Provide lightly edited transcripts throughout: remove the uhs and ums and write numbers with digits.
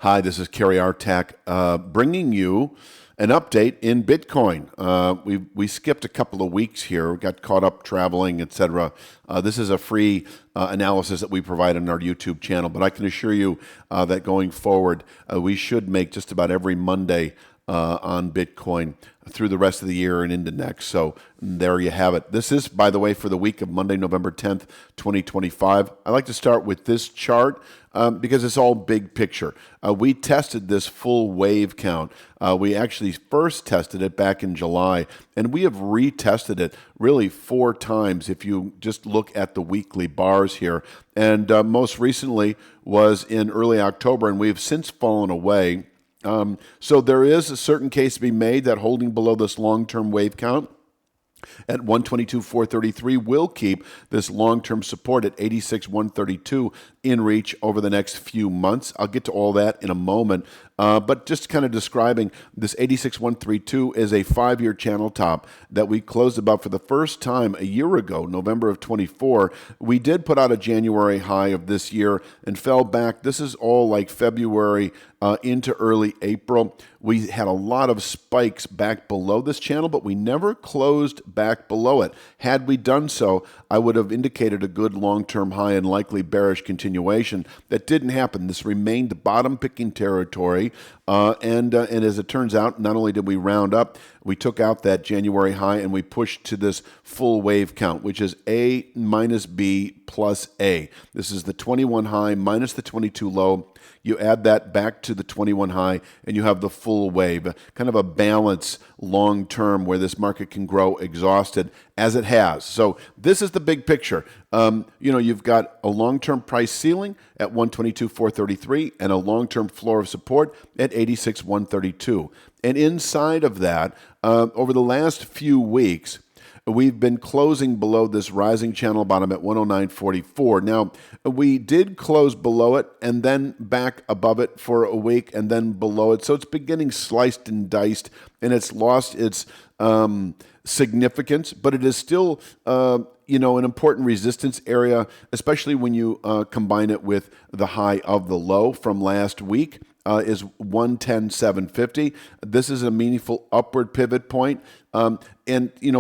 Hi, this is Kerry Artak bringing you an update in Bitcoin. We skipped a couple of weeks here. We got caught up traveling, etc. This is a free analysis that we provide on our YouTube channel, but I can assure you that going forward, we should make just about every Monday on Bitcoin through the rest of the year and into next. So there you have it. This is, by the way, for the week of Monday, November 10th, 2025. I like to start with this chart because it's all big picture. We tested this full wave count. We actually first tested it back in July, and we have retested it really 4 times if you just look at the weekly bars here. And most recently was in early October, and we have since fallen away. So there is a certain case to be made that holding below this long-term wave count at 122,433 will keep this long-term support at 86,132 in reach over the next few months. I'll get to all that in a moment, but just kind of describing this 86,132 is a 5-year channel top that we closed above for the first time a year ago, November of 24. We did put out a January high of this year and fell back. This is all like February into early April. We had a lot of spikes back below this channel, but we never closed back below it. Had we done so, I would have indicated a good long-term high and likely bearish continuation. That didn't happen. This remained bottom-picking territory, and as it turns out, not only did we round up, we took out that January high and we pushed to this full wave count, which is A minus B plus A. This is the 21 high minus the 22 low. You add that back to the 21 high, and you have the full wave, kind of a balance long term where this market can grow exhausted as it has. So this is the big picture. You've got a long-term price ceiling at 122,433 and a long-term floor of support at 86,132. And inside of that, over the last few weeks, we've been closing below this rising channel bottom at 109.44. Now, we did close below it and then back above it for a week and then below it. So it's been getting sliced and diced, and it's lost its significance, but it is still an important resistance area, especially when you combine it with the high of the low from last week. Is 110,750. This is a meaningful upward pivot point.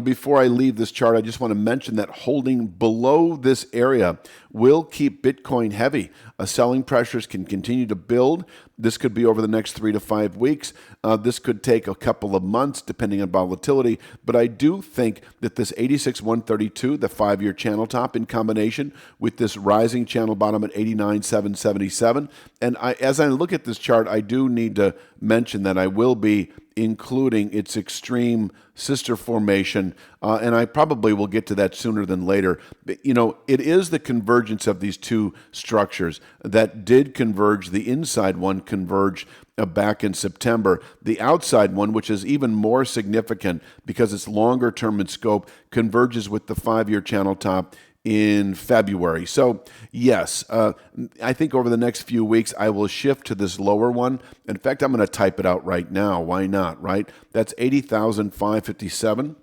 Before I leave this chart, I just want to mention that holding below this area will keep Bitcoin heavy. Selling pressures can continue to build. This could be over the next 3 to 5 weeks. This could take a couple of months depending on volatility. But I do think that this 86,132, the 5-year channel top in combination with this rising channel bottom at 89,777. And as I look at this chart, I do need to mention that I will be including its extreme sister formation, and I probably will get to that sooner than later. But, it is the convergence of these two structures that did converge. The inside one converged back in September. The outside one, which is even more significant because it's longer term in scope, converges with the 5-year channel top in February. So yes, I think over the next few weeks, I will shift to this lower one. In fact, I'm going to type it out right now. Why not, right? That's 80,557.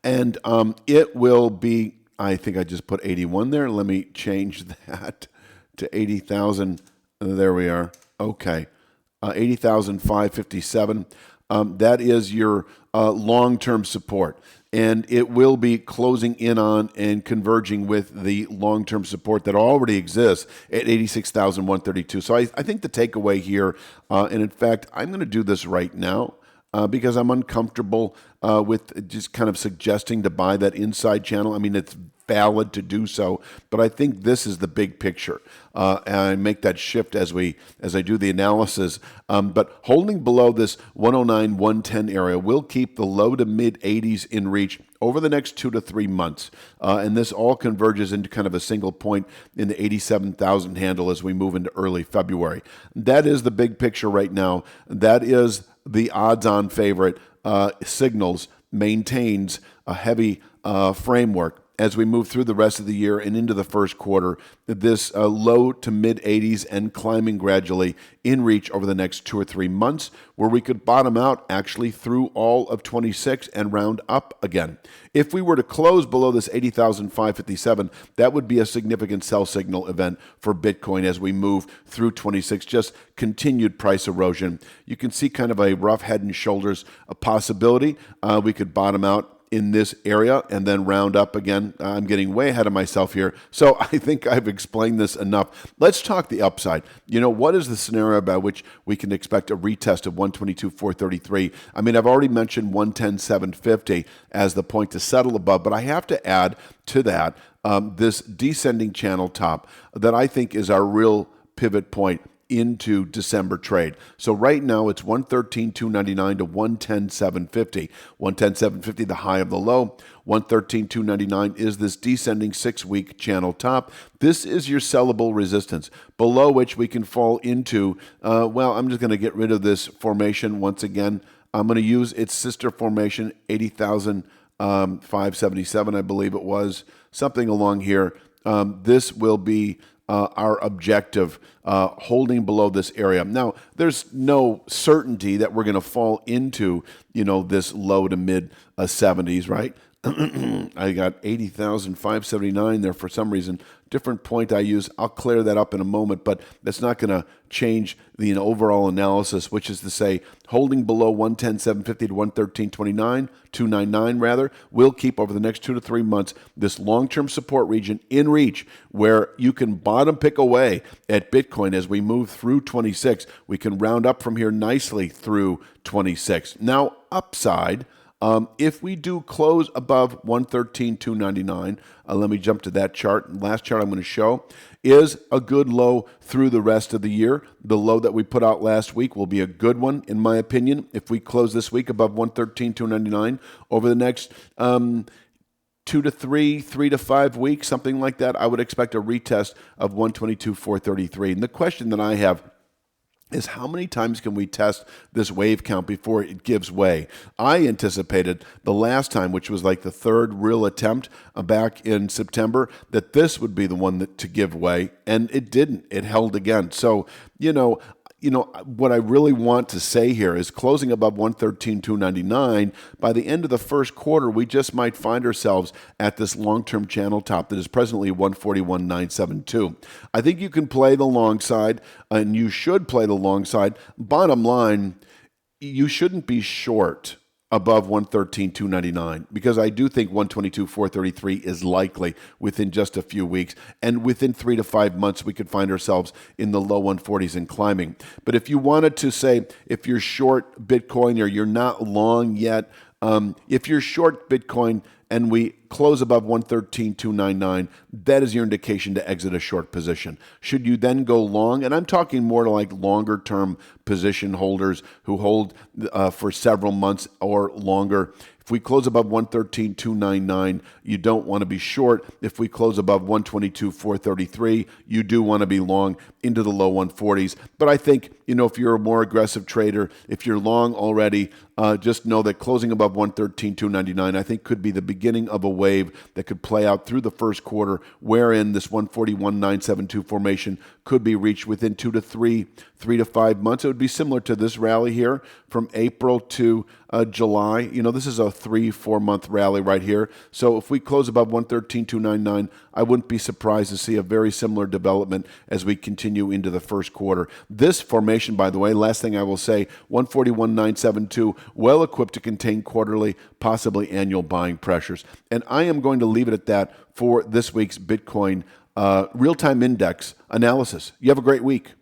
And it will be, I think I just put 81 there. Let me change that to 80,000. There we are. Okay. 80,557. That is your long-term support. And it will be closing in on and converging with the long-term support that already exists at 86,132. So I think the takeaway here, and in fact, I'm going to do this right now because I'm uncomfortable with just kind of suggesting to buy that inside channel. I mean, it's valid to do so, but I think this is the big picture. And I make that shift as I do the analysis. But holding below this 109, 110 area will keep the low to mid 80s in reach over the next 2 to 3 months. And this all converges into kind of a single point in the 87,000 handle as we move into early February. That is the big picture right now. That is the odds-on favorite. Signals maintains a heavy framework as we move through the rest of the year and into the first quarter, this low to mid 80s and climbing gradually in reach over the next 2 or 3 months, where we could bottom out actually through all of 26 and round up again. If we were to close below this 80,557, that would be a significant sell signal event for Bitcoin as we move through 26, just continued price erosion. You can see kind of a rough head and shoulders a possibility. We could bottom out in this area and then round up again. I'm getting way ahead of myself here, so I think I've explained this enough. Let's talk the upside. What is the scenario by which we can expect a retest of 122,433? I mean, I've already mentioned 110,750 as the point to settle above, but I have to add to that this descending channel top that I think is our real pivot point into December trade. So right now it's 113,299 to 110,750. 110,750, the high of the low. 113,299 is this descending 6-week channel top. This is your sellable resistance, below which we can fall into, I'm just going to get rid of this formation once again. I'm going to use its sister formation, 80,577, I believe it was, something along here. This will be our objective, holding below this area. Now, there's no certainty that we're going to fall into, this low to mid 70s, right? I got 80,579 there for some reason. Different point I use. I'll clear that up in a moment, but that's not going to change the overall analysis, which is to say holding below 110,750 to 299 rather, will keep over the next 2 to 3 months this long-term support region in reach where you can bottom pick away at Bitcoin as we move through 26. We can round up from here nicely through 26. Now, upside. If we do close above 113,299, let me jump to that chart. Last chart I'm going to show is a good low through the rest of the year. The low that we put out last week will be a good one, in my opinion. If we close this week above 113,299 over the next 2 to 3, 3 to 5 weeks, something like that, I would expect a retest of 122,433. And the question that I have is how many times can we test this wave count before it gives way? I anticipated the last time, which was like the third real attempt back in September, that this would be the one to give way, and it didn't. It held again. So, what I really want to say here is closing above 113,299, by the end of the first quarter, we just might find ourselves at this long-term channel top that is presently 141,972. I think you can play the long side, and you should play the long side. Bottom line, you shouldn't be short above 113,299 because I do think 122,433 is likely within just a few weeks, and within 3 to 5 months we could find ourselves in the low 140s and climbing. But if you wanted to say if you're short Bitcoin or you're not long yet, if you're short Bitcoin and we close above 113,299, that is your indication to exit a short position. Should you then go long, and I'm talking more to like longer term position holders who hold for several months or longer. If we close above 113,299, you don't want to be short. If we close above 122,433, you do want to be long into the low 140s. But I think, if you're a more aggressive trader, if you're long already, just know that closing above 113,299, I think could be the beginning of a wave that could play out through the first quarter, wherein this 141,972 formation could be reached within 2 to 3 to 5 months. It would be similar to this rally here from April to July. This is a 3-4 month rally right here. So if we close above 113,299, I wouldn't be surprised to see a very similar development as we continue into the first quarter. This formation, by the way, last thing I will say, 141,972, well equipped to contain quarterly, possibly annual buying pressures. And I am going to leave it at that for this week's Bitcoin real-time index analysis. You have a great week.